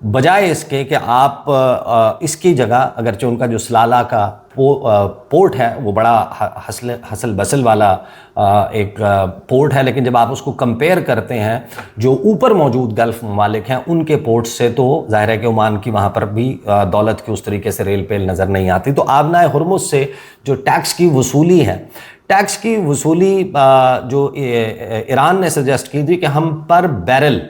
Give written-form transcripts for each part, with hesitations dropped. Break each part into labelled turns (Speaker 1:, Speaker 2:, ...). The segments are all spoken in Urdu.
Speaker 1: بجائے اس کے کہ آپ اس کی جگہ، اگرچہ ان کا جو سلالہ کا پورٹ ہے وہ بڑا حسل بسل والا ایک پورٹ ہے، لیکن جب آپ اس کو کمپیئر کرتے ہیں جو اوپر موجود گلف ممالک ہیں ان کے پورٹ سے، تو ظاہر ہے کہ عمان کی وہاں پر بھی دولت کی اس طریقے سے ریل پیل نظر نہیں آتی۔ تو آبنائے ہرمز سے جو ٹیکس کی وصولی ہے، ٹیکس کی وصولی جو ایران نے سجیسٹ کی تھی کہ ہم پر بیرل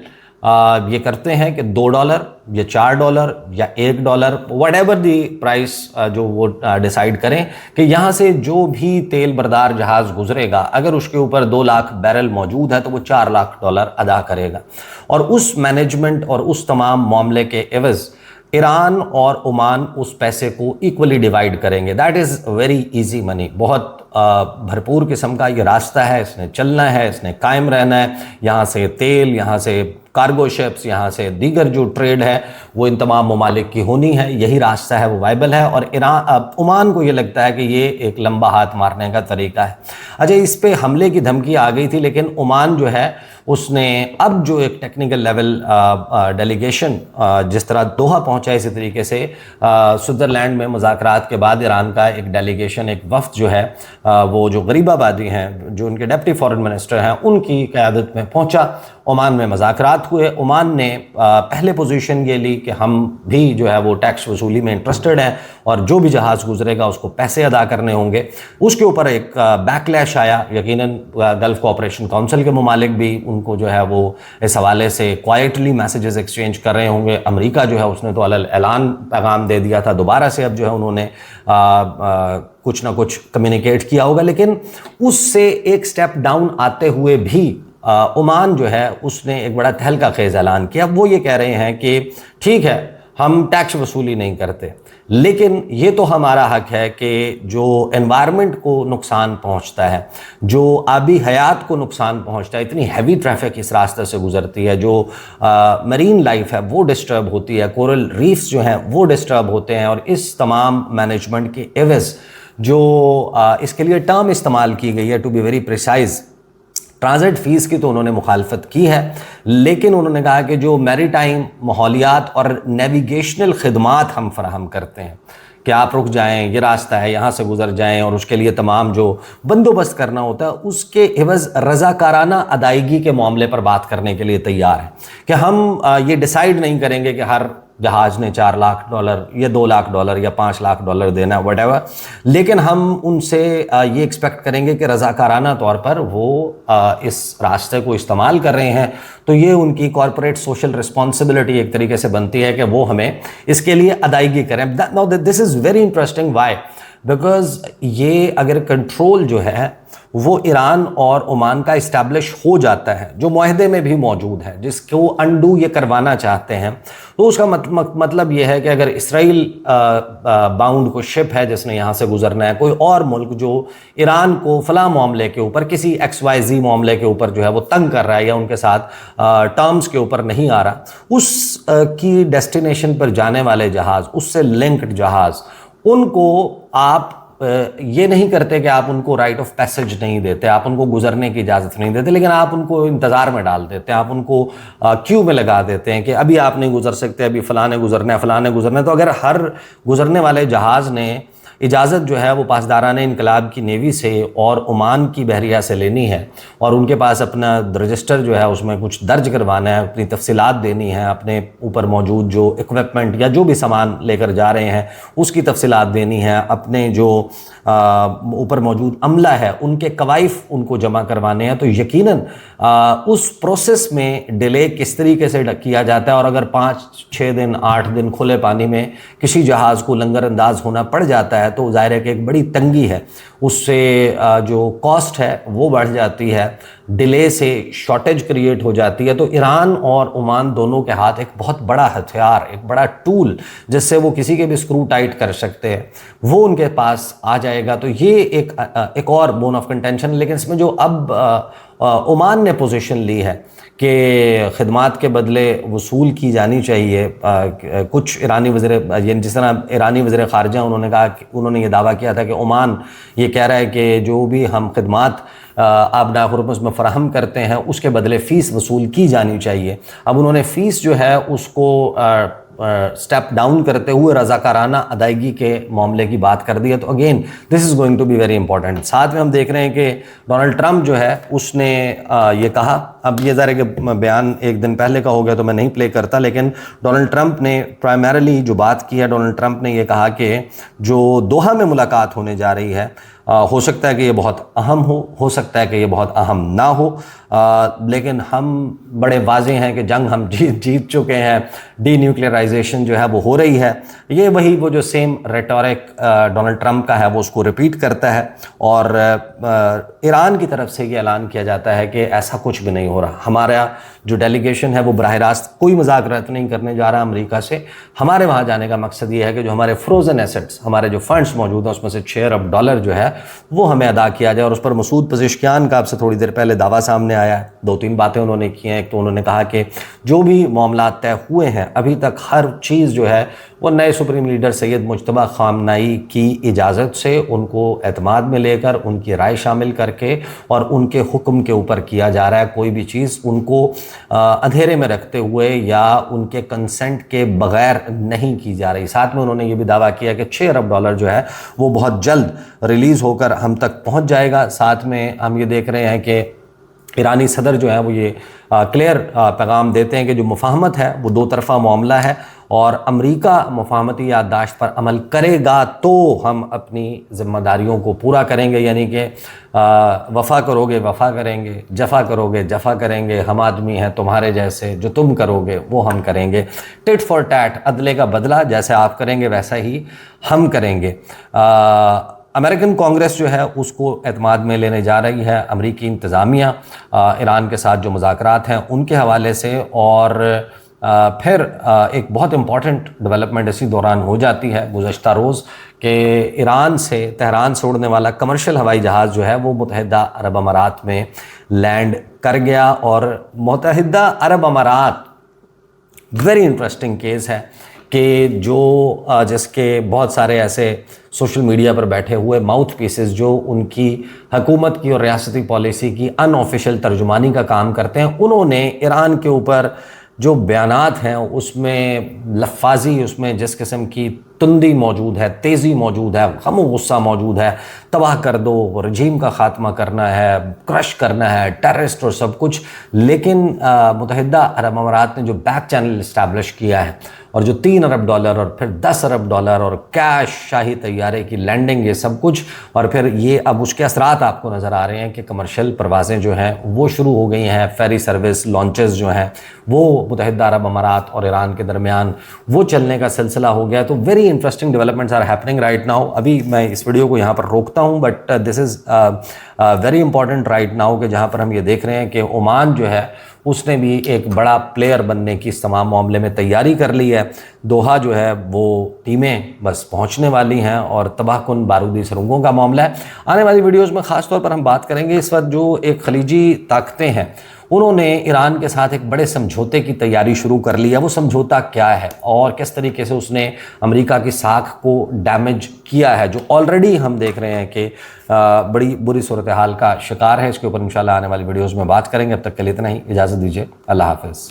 Speaker 1: یہ کرتے ہیں کہ $2 یا $4 یا $1 وٹ ایور دی پرائس جو وہ ڈیسائیڈ کریں، کہ یہاں سے جو بھی تیل بردار جہاز گزرے گا اگر اس کے اوپر 2 لاکھ بیرل موجود ہے تو وہ $4 لاکھ ادا کرے گا، اور اس مینجمنٹ اور اس تمام معاملے کے عوض ایران اور عمان اس پیسے کو ایکولی ڈیوائیڈ کریں گے۔ That is very easy money, بہت بھرپور قسم کا یہ راستہ ہے، اس نے چلنا ہے، اس نے قائم رہنا ہے۔ یہاں سے تیل، یہاں سے کارگو شپس، یہاں سے دیگر جو ٹریڈ ہے وہ ان تمام ممالک کی ہونی ہے، یہی راستہ ہے، وہ وائبل ہے، اور عمان کو یہ لگتا ہے کہ یہ ایک لمبا ہاتھ مارنے کا طریقہ ہے۔ اچھا، اس پہ حملے کی دھمکی آ گئی تھی، لیکن عمان جو ہے اس نے اب جو ایک ٹیکنیکل لیول ڈیلیگیشن جس طرح دوحہ پہنچا، اسی طریقے سے سوئٹزرلینڈ میں مذاکرات کے بعد ایران کا ایک ڈیلیگیشن، ایک وفد جو ہے وہ جو غریب آبادی ہیں، جو ان کے ڈپٹی فارن منسٹر ہیں، ان کی قیادت میں پہنچا، عمان میں مذاکرات ہوئے۔ عمان نے پہلے پوزیشن یہ لی کہ ہم بھی جو ہے وہ ٹیکس وصولی میں انٹرسٹڈ ہیں، اور جو بھی جہاز گزرے گا اس کو پیسے ادا کرنے ہوں گے۔ اس کے اوپر ایک بیک لیش آیا، یقیناً گلف کوآپریشن کونسل کے ممالک بھی ان کو جو ہے وہ اس حوالے سے کوائٹلی میسیجز ایکسچینج کر رہے ہوں گے۔ امریکہ جو ہے اس نے تو اعلان پیغام دے دیا تھا، دوبارہ سے اب جو ہے انہوں نے کچھ نہ کچھ کمیونیکیٹ کیا ہوگا، لیکن اس سے ایک سٹیپ ڈاؤن آتے ہوئے بھی عمان جو ہے اس نے ایک بڑا تہلکہ خیز اعلان کیا۔ وہ یہ کہہ رہے ہیں کہ ٹھیک ہے ہم ٹیکس وصولی نہیں کرتے، لیکن یہ تو ہمارا حق ہے کہ جو انوائرمنٹ کو نقصان پہنچتا ہے، جو آبی حیات کو نقصان پہنچتا ہے، اتنی ہیوی ٹریفک اس راستے سے گزرتی ہے، جو مرین لائف ہے وہ ڈسٹرب ہوتی ہے، کورل ریفز جو ہیں وہ ڈسٹرب ہوتے ہیں، اور اس تمام مینجمنٹ کے عوض جو اس کے لیے ٹرم استعمال کی گئی ہے، to be very precise, transit fee کی تو انہوں نے مخالفت کی ہے، لیکن انہوں نے کہا کہ جو میری ٹائم ماحولیات اور نیویگیشنل خدمات ہم فراہم کرتے ہیں، کہ آپ رک جائیں، یہ راستہ ہے، یہاں سے گزر جائیں، اور اس کے لیے تمام جو بندوبست کرنا ہوتا ہے اس کے عوض رضاکارانہ ادائیگی کے معاملے پر بات کرنے کے لیے تیار ہیں، کہ ہم یہ ڈیسائیڈ نہیں کریں گے کہ ہر جہاز نے $4 لاکھ یا $2 لاکھ یا $5 لاکھ دینا ہے، وٹ ایور، لیکن ہم ان سے یہ ایکسپیکٹ کریں گے کہ رضاکارانہ طور پر وہ اس راستے کو استعمال کر رہے ہیں، تو یہ ان کی کارپوریٹ سوشل رسپانسبلٹی ایک طریقے سے بنتی ہے کہ وہ ہمیں اس کے لیے ادائیگی کریں۔ Now this is very interesting, why? Because یہ اگر کنٹرول جو ہے وہ ایران اور عمان کا اسٹیبلش ہو جاتا ہے، جو معاہدے میں بھی موجود ہے، جس کو انڈو یہ کروانا چاہتے ہیں، تو اس کا مطلب یہ ہے کہ اگر اسرائیل باؤنڈ کو شپ ہے جس نے یہاں سے گزرنا ہے، کوئی اور ملک جو ایران کو فلاں معاملے کے اوپر، کسی XYZ معاملے کے اوپر جو ہے وہ تنگ کر رہا ہے یا ان کے ساتھ ٹرمز کے اوپر نہیں آ رہا، اس کی ڈیسٹینیشن پر جانے والے جہاز، اس سے لنکڈ جہاز، ان کو آپ یہ نہیں کرتے کہ آپ ان کو رائٹ آف پیسج نہیں دیتے، آپ ان کو گزرنے کی اجازت نہیں دیتے، لیکن آپ ان کو انتظار میں ڈال دیتے ہیں، آپ ان کو کیو میں لگا دیتے ہیں کہ ابھی آپ نہیں گزر سکتے، ابھی فلاں نے گزرنا ہے، فلاں نے گزرنا ہے۔ تو اگر ہر گزرنے والے جہاز نے اجازت جو ہے وہ پاسداران انقلاب کی نیوی سے اور عمان کی بحریہ سے لینی ہے، اور ان کے پاس اپنا رجسٹر جو ہے اس میں کچھ درج کروانا ہے، اپنی تفصیلات دینی ہے، اپنے اوپر موجود جو اکوپمنٹ یا جو بھی سامان لے کر جا رہے ہیں اس کی تفصیلات دینی ہے، اپنے جو اوپر موجود عملہ ہے ان کے کوائف ان کو جمع کروانے ہیں، تو یقیناً اس پروسیس میں ڈیلے کس طریقے سے کیا جاتا ہے، اور اگر 5-6 دن 8 دن کھلے پانی میں کسی جہاز کو لنگر انداز ہونا پڑ جاتا ہے تو ظاہر ہے کہ ایک بڑی تنگی ہے، اس سے جو کاسٹ ہے وہ بڑھ جاتی ہے، ڈیلے سے شارٹیج کریٹ ہو جاتی ہے۔ تو ایران اور عمان دونوں کے ہاتھ ایک بہت بڑا ہتھیار، ایک بڑا ٹول جس سے وہ کسی کے بھی اسکرو ٹائٹ کر سکتے ہیں، وہ ان کے پاس آ جائے گا۔ تو یہ ایک اور بون آف کنٹینشن، لیکن اس میں جو اب عمان نے پوزیشن لی ہے کہ خدمات کے بدلے وصول کی جانی چاہیے، کچھ ایرانی یعنی جس طرح ایرانی وزیر خارجہ انہوں نے کہا کہ انہوں نے یہ دعویٰ کیا تھا کہ عمان یہ کہہ رہا ہے کہ جو بھی ہم خدمات آبنائے ہرمز میں فراہم کرتے ہیں اس کے بدلے فیس وصول کی جانی چاہیے۔ اب انہوں نے فیس جو ہے اس کو اسٹیپ ڈاؤن کرتے ہوئے رضاکارانہ ادائیگی کے معاملے کی بات کر دی ہے. تو again this is going to be very important. ساتھ میں ہم دیکھ رہے ہیں کہ ڈونلڈ ٹرمپ جو ہے اس نے یہ کہا, اب یہ ظاہر ہے کہ بیان ایک دن پہلے کا ہو گیا تو میں نہیں پلے کرتا, لیکن ڈونلڈ ٹرمپ نے پرائمریلی جو بات کی ہے, ڈونلڈ ٹرمپ نے یہ کہا کہ جو دوحہ میں ملاقات ہونے جا رہی ہے ہو سکتا ہے کہ یہ بہت اہم ہو سکتا ہے کہ یہ بہت اہم نہ ہو, لیکن ہم بڑے واضح ہیں کہ جنگ ہم جیت چکے ہیں, ڈی نیوکلیئرائزیشن جو ہے وہ ہو رہی ہے. یہ وہ جو سیم ریٹورک ڈونلڈ ٹرمپ کا ہے وہ اس کو ریپیٹ کرتا ہے, اور ایران کی طرف سے یہ اعلان کیا جاتا ہے کہ ایسا کچھ بھی نہیں ہو رہا. ہمارا جو ڈیلیگیشن ہے وہ براہ راست کوئی مذاکرات نہیں کرنے جا رہا امریکہ سے. ہمارے وہاں جانے کا مقصد یہ ہے کہ جو ہمارے فروزن ایسٹس, ہمارے جو فنڈز موجود ہیں اس میں سے $6 ارب جو ہے وہ ہمیں ادا کیا جائے. اور اس پر مسعود پزشکیان کا آپ سے تھوڑی دیر پہلے دعویٰ سامنے آیا ہے. 2-3 باتیں انہوں نے کی ہیں. ایک تو انہوں نے کہا کہ جو بھی معاملات طے ہوئے ہیں ابھی تک ہر چیز جو ہے وہ نئے سپریم لیڈر سید مجتبیٰ خامنائی کی اجازت سے, ان کو اعتماد میں لے کر, ان کی رائے شامل کر کے اور ان کے حکم کے اوپر کیا جا رہا ہے. کوئی بھی چیز ان کو اندھیرے میں رکھتے ہوئے یا ان کے کنسنٹ کے بغیر نہیں کی جا رہی. ساتھ میں انہوں نے یہ بھی دعویٰ کیا کہ $6 ارب جو ہے وہ بہت جلد ریلیز ہو کر ہم تک پہنچ جائے گا. ساتھ میں ہم یہ دیکھ رہے ہیں کہ ایرانی صدر جو ہے وہ یہ کلیئر پیغام دیتے ہیں کہ جو مفاہمت ہے وہ 2 طرفہ معاملہ ہے, اور امریکہ مفاہمتی یادداشت پر عمل کرے گا تو ہم اپنی ذمہ داریوں کو پورا کریں گے. یعنی کہ وفا کرو گے وفا کریں گے, جفا کرو گے جفا کریں گے, ہم آدمی ہیں تمہارے جیسے, جو تم کرو گے وہ ہم کریں گے. ٹٹ فار ٹیٹ, عدلے کا بدلہ, جیسے آپ کریں گے ویسا ہی ہم کریں گے. امریکن کانگریس جو ہے اس کو اعتماد میں لینے جا رہی ہے امریکی انتظامیہ ایران کے ساتھ جو مذاکرات ہیں ان کے حوالے سے. اور پھر ایک بہت امپورٹنٹ ڈیولپمنٹ اسی دوران ہو جاتی ہے گزشتہ روز کہ ایران سے تہران سے اڑنے والا کمرشل ہوائی جہاز جو ہے وہ متحدہ عرب امارات میں لینڈ کر گیا. اور متحدہ عرب امارات ویری انٹرسٹنگ کیس ہے کہ جو جس کے بہت سارے ایسے سوشل میڈیا پر بیٹھے ہوئے ماؤتھ پیسز جو ان کی حکومت کی اور ریاستی پالیسی کی ان آفیشیل ترجمانی کا کام کرتے ہیں, انہوں نے ایران کے اوپر جو بیانات ہیں اس میں لفاظی, اس میں جس قسم کی تندی موجود ہے, تیزی موجود ہے, غم و غصہ موجود ہے, تباہ کر دو, رجیم کا خاتمہ کرنا ہے, کرش کرنا ہے, ٹیررسٹ اور سب کچھ. لیکن متحدہ عرب امارات نے جو بیک چینل اسٹیبلش کیا ہے اور جو $3 ارب اور پھر $10 ارب اور کیش, شاہی طیارے کی لینڈنگ, یہ سب کچھ, اور پھر یہ اب اس کے اثرات آپ کو نظر آ رہے ہیں کہ کمرشل پروازیں جو ہیں وہ شروع ہو گئی ہیں, فیری سروس لانچز جو ہیں وہ متحدہ عرب امارات اور ایران کے درمیان وہ چلنے کا سلسلہ ہو گیا. تو very interesting developments are happening right now. ابھی میں اس ویڈیو کو یہاں پر روکتا ہوں, but this is very important right now کہ جہاں پر ہم یہ دیکھ رہے ہیں کہ عمان جو ہے اس نے بھی ایک بڑا پلیئر بننے کی اس تمام معاملے میں تیاری کر لی ہے. دوحہ جو ہے وہ ٹیمیں بس پہنچنے والی ہیں اور تباہ کن بارودی سرنگوں کا معاملہ ہے. آنے والی ویڈیوز میں خاص طور پر ہم بات کریں گے اس وقت جو ایک خلیجی طاقتیں ہیں انہوں نے ایران کے ساتھ ایک بڑے سمجھوتے کی تیاری شروع کر لی ہے. وہ سمجھوتا کیا ہے اور کس طریقے سے اس نے امریکہ کی ساکھ کو ڈیمیج کیا ہے, جو آلریڈی ہم دیکھ رہے ہیں کہ بڑی بری صورتحال کا شکار ہے. اس کے اوپر انشاءاللہ آنے والی ویڈیوز میں بات کریں گے. اب تک کے لیے اتنا ہی, اجازت دیجیے, اللہ حافظ.